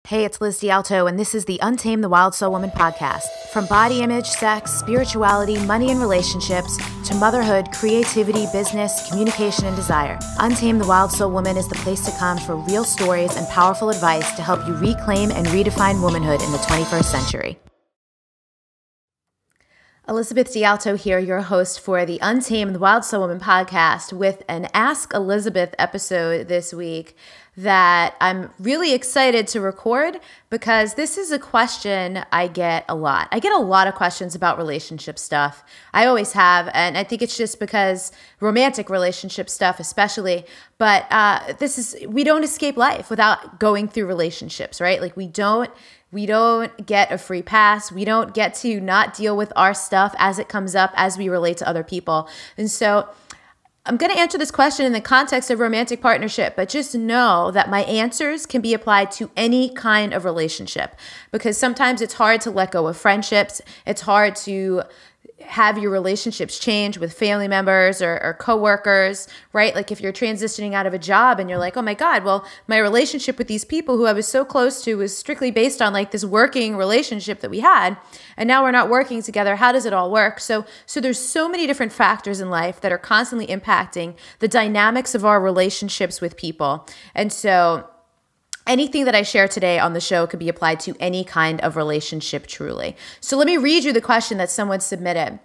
Hey, it's Liz DiAlto, and this is the Untamed the Wild Soul Woman podcast. From body image, sex, spirituality, money and relationships, to motherhood, creativity, business, communication, and desire, Untamed the Wild Soul Woman is the place to come for real stories and powerful advice to help you reclaim and redefine womanhood in the 21st century. Elizabeth DiAlto here, your host for the Untamed the Wild Soul Woman podcast, with an Ask Elizabeth episode this week that I'm really excited to record because this is a question I get a lot. I get a lot of questions about relationship stuff. I always have, and I think it's just because romantic relationship stuff especially, but we don't escape life without going through relationships, right? Like we don't get a free pass. We don't get to not deal with our stuff as it comes up as we relate to other people. And so I'm going to answer this question in the context of romantic partnership, but just know that my answers can be applied to any kind of relationship, because sometimes it's hard to let go of friendships. It's hard to have your relationships change with family members or coworkers, right? Like if you're transitioning out of a job and you're like, oh my God, well, my relationship with these people who I was so close to was strictly based on like this working relationship that we had, and now we're not working together. How does it all work? So there's so many different factors in life that are constantly impacting the dynamics of our relationships with people. And so anything that I share today on the show could be applied to any kind of relationship, truly. So let me read you the question that someone submitted.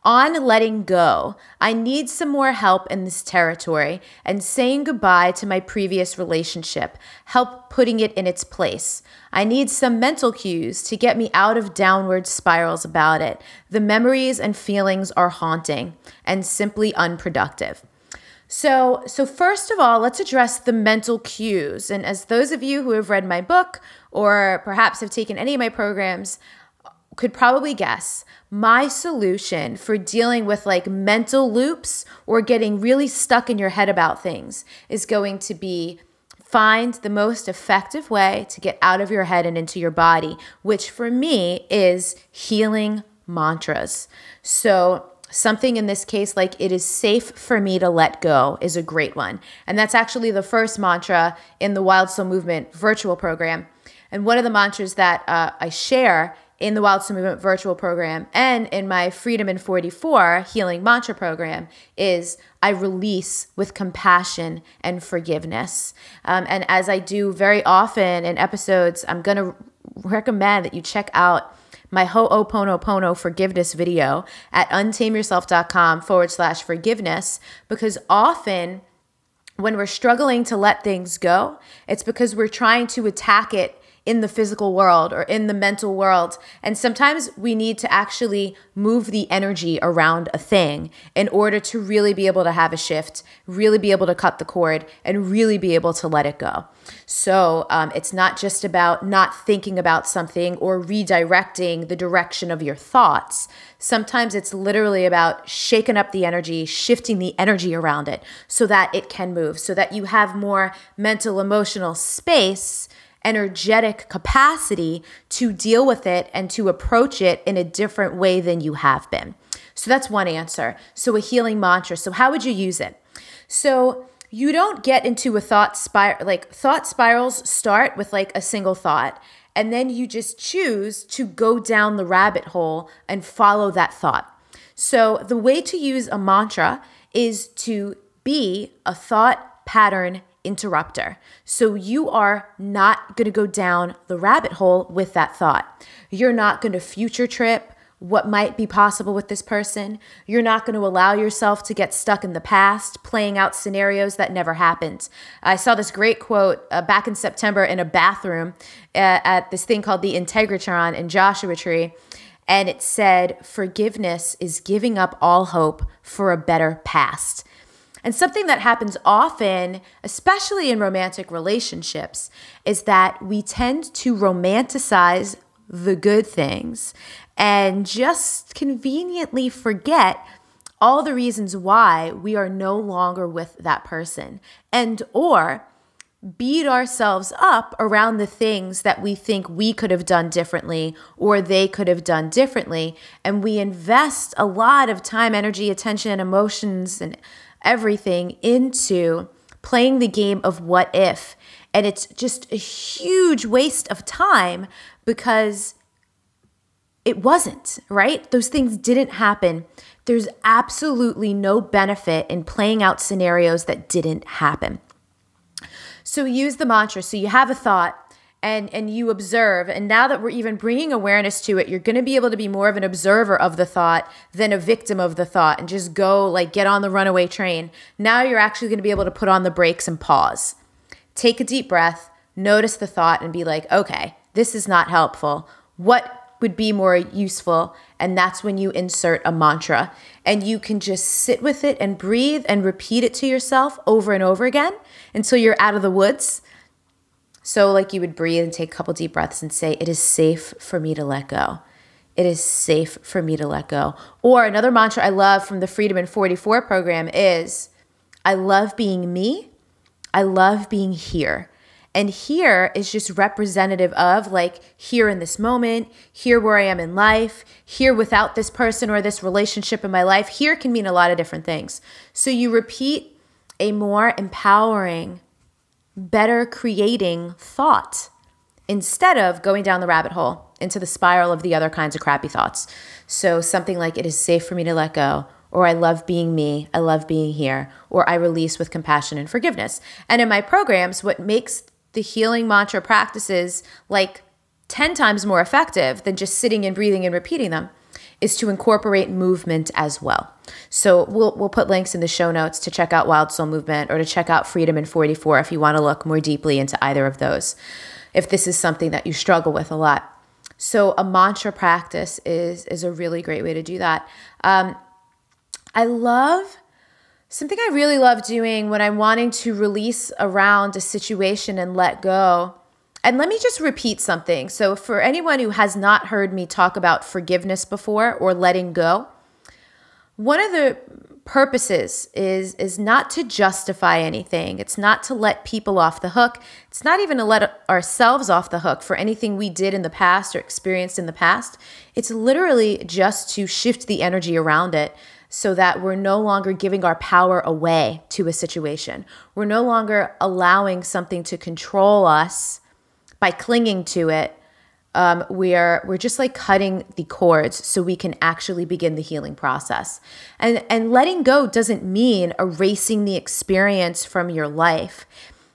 On letting go, I need some more help in this territory and saying goodbye to my previous relationship. Help putting it in its place. I need some mental cues to get me out of downward spirals about it. The memories and feelings are haunting and simply unproductive. So first of all, let's address the mental cues. And as those of you who have read my book or perhaps have taken any of my programs could probably guess, my solution for dealing with like mental loops or getting really stuck in your head about things is going to be find the most effective way to get out of your head and into your body, which for me is healing mantras. So something in this case, like it is safe for me to let go, is a great one. And that's actually the first mantra in the Wild Soul Movement virtual program. And one of the mantras that I share in the Wild Soul Movement virtual program and in my Freedom in 44 healing mantra program is I release with compassion and forgiveness. And as I do very often in episodes, I'm going to recommend that you check out my Ho'oponopono forgiveness video at untameyourself.com/forgiveness, because often when we're struggling to let things go, it's because we're trying to attack it in the physical world or in the mental world. And sometimes we need to actually move the energy around a thing in order to really be able to have a shift, really be able to cut the cord, and really be able to let it go. So it's not just about not thinking about something or redirecting the direction of your thoughts. Sometimes it's literally about shaking up the energy, shifting the energy around it so that it can move, so that you have more mental, emotional space, energetic capacity to deal with it and to approach it in a different way than you have been. So that's one answer. So a healing mantra. So how would you use it? So you don't get into a thought spiral. Like thought spirals start with like a single thought, and then you just choose to go down the rabbit hole and follow that thought. So the way to use a mantra is to be a thought pattern interrupter. So you are not going to go down the rabbit hole with that thought. You're not going to future trip what might be possible with this person. You're not going to allow yourself to get stuck in the past, playing out scenarios that never happened. I saw this great quote back in September in a bathroom at this thing called the Integratron in Joshua Tree. And it said, forgiveness is giving up all hope for a better past. And something that happens often, especially in romantic relationships, is that we tend to romanticize the good things and just conveniently forget all the reasons why we are no longer with that person, and or beat ourselves up around the things that we think we could have done differently or they could have done differently. And we invest a lot of time, energy, attention, and emotions and everything into playing the game of what if, And it's just a huge waste of time because it wasn't, right? Those things didn't happen. There's absolutely no benefit in playing out scenarios that didn't happen. So use the mantra. So you have a thought and you observe. And now that we're even bringing awareness to it, you're going to be able to be more of an observer of the thought than a victim of the thought and just go like get on the runaway train. Now you're actually going to be able to put on the brakes and pause. Take a deep breath, notice the thought and be like, okay, this is not helpful. What would be more useful? And that's when you insert a mantra and you can just sit with it and breathe and repeat it to yourself over and over again until you're out of the woods. So like you would breathe and take a couple deep breaths and say, it is safe for me to let go. It is safe for me to let go. Or another mantra I love from the Freedom in 44 program is, I love being me. I love being here. And here is just representative of like here in this moment, here where I am in life, here without this person or this relationship in my life. Here can mean a lot of different things. So you repeat a more empowering, better creating thought instead of going down the rabbit hole into the spiral of the other kinds of crappy thoughts. So something like it is safe for me to let go, or I love being me, I love being here, or I release with compassion and forgiveness. And in my programs, what makes the healing mantra practices like 10 times more effective than just sitting and breathing and repeating them is to incorporate movement as well. So we'll put links in the show notes to check out Wild Soul Movement or to check out Freedom in 44 if you want to look more deeply into either of those, if this is something that you struggle with a lot. So a mantra practice is a really great way to do that. Something I really love doing when I'm wanting to release around a situation and let go. And let me just repeat something. So for anyone who has not heard me talk about forgiveness before or letting go, one of the purposes is not to justify anything. It's not to let people off the hook. It's not even to let ourselves off the hook for anything we did in the past or experienced in the past. It's literally just to shift the energy around it so that we're no longer giving our power away to a situation. We're no longer allowing something to control us by clinging to it. We're just like cutting the cords so we can actually begin the healing process. And letting go doesn't mean erasing the experience from your life.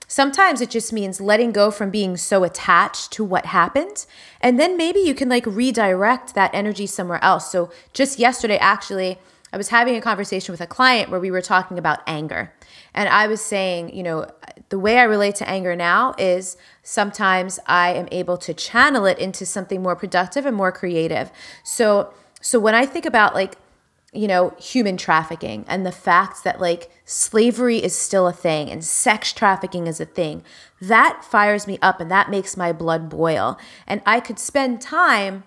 Sometimes it just means letting go from being so attached to what happened. And then maybe you can like redirect that energy somewhere else. So just yesterday, actually, I was having a conversation with a client where we were talking about anger. And I was saying, the way I relate to anger now is sometimes I am able to channel it into something more productive and more creative. So when I think about human trafficking and the fact that like slavery is still a thing and sex trafficking is a thing, that fires me up and that makes my blood boil. And I could spend time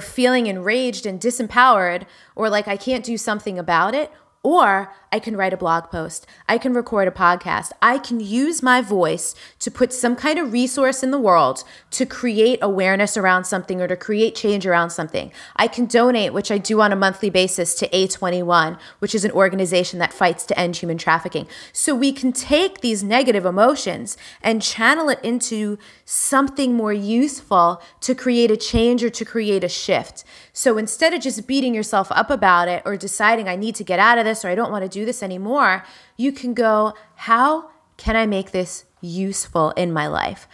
feeling enraged and disempowered, or like I can't do something about it, or I can write a blog post. I can record a podcast. I can use my voice to put some kind of resource in the world to create awareness around something or to create change around something. I can donate, which I do on a monthly basis, to A21, which is an organization that fights to end human trafficking. So we can take these negative emotions and channel it into something more useful to create a change or to create a shift. So instead of just beating yourself up about it or deciding I need to get out of this or I don't want to do this anymore, you can go, how can I make this useful in my life?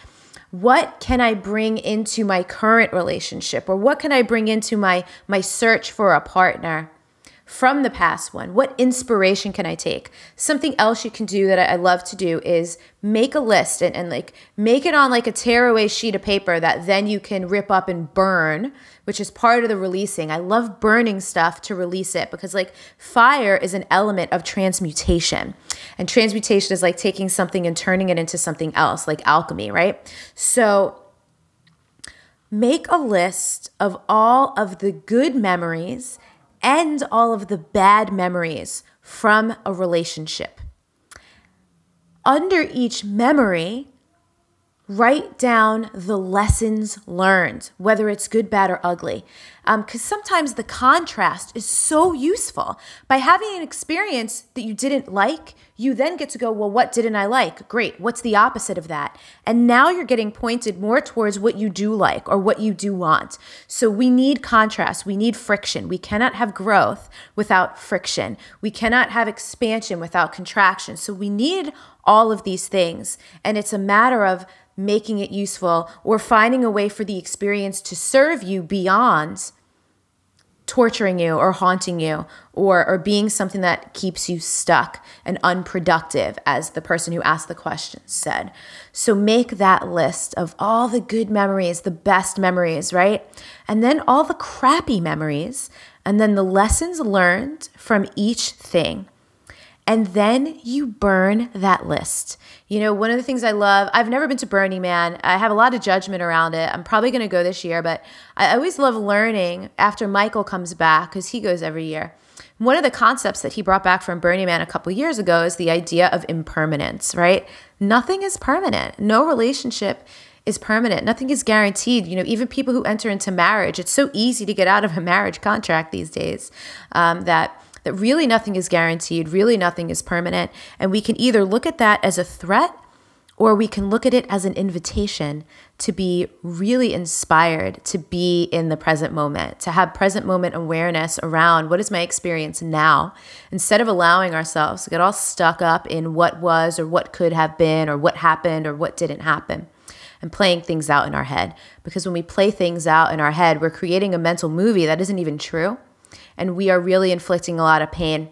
What can I bring into my current relationship? Or what can I bring into my search for a partner from the past one? What inspiration can I take? Something else you can do that I love to do is make a list and like make it on like a tearaway sheet of paper that then you can rip up and burn, which is part of the releasing. I love burning stuff to release it because like fire is an element of transmutation. And transmutation is like taking something and turning it into something else, like alchemy, right? So make a list of all of the good memories and all of the bad memories from a relationship. Under each memory, write down the lessons learned, whether it's good, bad, or ugly. Because sometimes the contrast is so useful. By having an experience that you didn't like, you then get to go, well, what didn't I like? Great. What's the opposite of that? And now you're getting pointed more towards what you do like or what you do want. So we need contrast. We need friction. We cannot have growth without friction. We cannot have expansion without contraction. So we need all of these things. And it's a matter of making it useful or finding a way for the experience to serve you beyond torturing you or haunting you or being something that keeps you stuck and unproductive, as the person who asked the question said. So make that list of all the good memories, the best memories, right? And then all the crappy memories, and then the lessons learned from each thing. And then you burn that list. You know, one of the things I love, I've never been to Burning Man. I have a lot of judgment around it. I'm probably going to go this year, but I always love learning after Michael comes back, because he goes every year. One of the concepts that he brought back from Burning Man a couple years ago is the idea of impermanence, right? Nothing is permanent. No relationship is permanent. Nothing is guaranteed. You know, even people who enter into marriage, it's so easy to get out of a marriage contract these days that really nothing is guaranteed, really nothing is permanent. And we can either look at that as a threat, or we can look at it as an invitation to be really inspired, to be in the present moment, to have present moment awareness around what is my experience now, instead of allowing ourselves to get all stuck up in what was or what could have been or what happened or what didn't happen, and playing things out in our head. Because when we play things out in our head, we're creating a mental movie that isn't even true. And we are really inflicting a lot of pain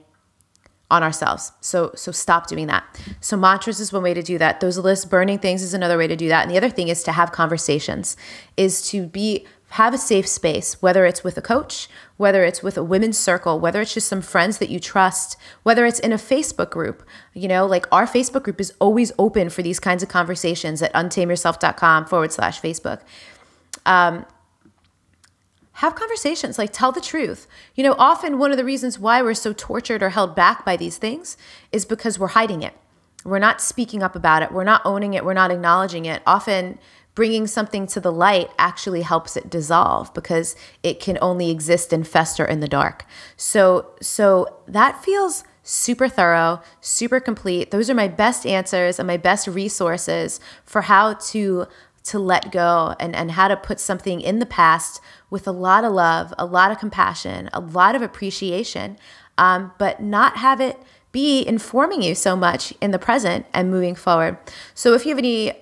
on ourselves. So stop doing that. So mantras is one way to do that. Those lists, burning things is another way to do that. And the other thing is to have conversations, is to have a safe space, whether it's with a coach, whether it's with a women's circle, whether it's just some friends that you trust, whether it's in a Facebook group. You know, like our Facebook group is always open for these kinds of conversations at untameyourself.com/Facebook. Have conversations, like tell the truth. You know, often one of the reasons why we're so tortured or held back by these things is because we're hiding it. We're not speaking up about it. We're not owning it. We're not acknowledging it. Often bringing something to the light actually helps it dissolve, because it can only exist and fester in the dark. So that feels super thorough, super complete. Those are my best answers and my best resources for how to let go and how to put something in the past with a lot of love, a lot of compassion, a lot of appreciation, but not have it be informing you so much in the present and moving forward. So if you have any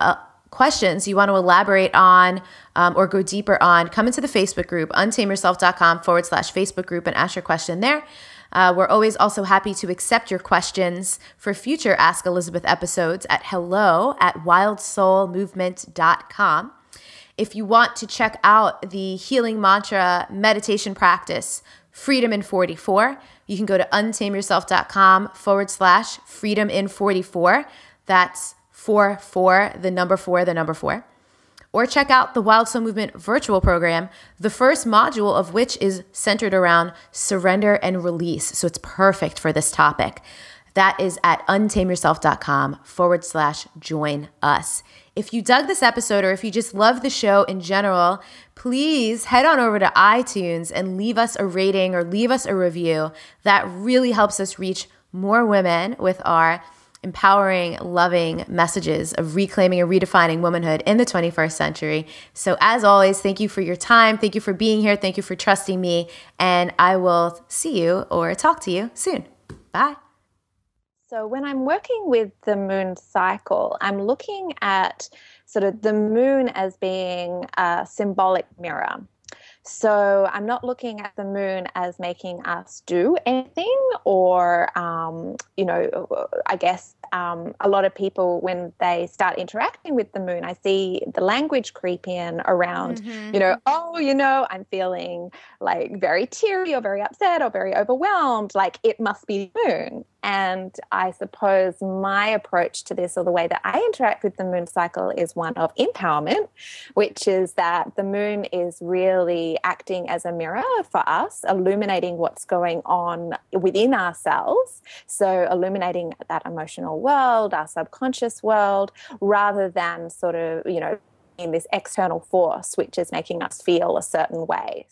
questions you want to elaborate on or go deeper on, come into the Facebook group, untameyourself.com/Facebook group, and ask your question there. We're always also happy to accept your questions for future Ask Elizabeth episodes at hello@wildsoulmovement.com. If you want to check out the healing mantra meditation practice, Freedom in 44, you can go to untameyourself.com/freedom in 44. That's 44, the number 4. Or check out the Wild Soul Movement virtual program, the first module of which is centered around surrender and release. So it's perfect for this topic. That is at untameyourself.com/join us. If you dug this episode, or if you just love the show in general, please head on over to iTunes and leave us a rating or leave us a review. That really helps us reach more women with our empowering, loving messages of reclaiming and redefining womanhood in the 21st century. So as always, thank you for your time. Thank you for being here. Thank you for trusting me. And I will see you or talk to you soon. Bye. So when I'm working with the moon cycle, I'm looking at sort of the moon as being a symbolic mirror. So I'm not looking at the moon as making us do anything, or, I guess a lot of people, when they start interacting with the moon, I see the language creep in around, I'm feeling like very teary or very upset or very overwhelmed, like it must be the moon. And I suppose my approach to this, or the way that I interact with the moon cycle, is one of empowerment, which is that the moon is really acting as a mirror for us, illuminating what's going on within ourselves. So illuminating that emotional world, our subconscious world, rather than sort of, in this external force, which is making us feel a certain way.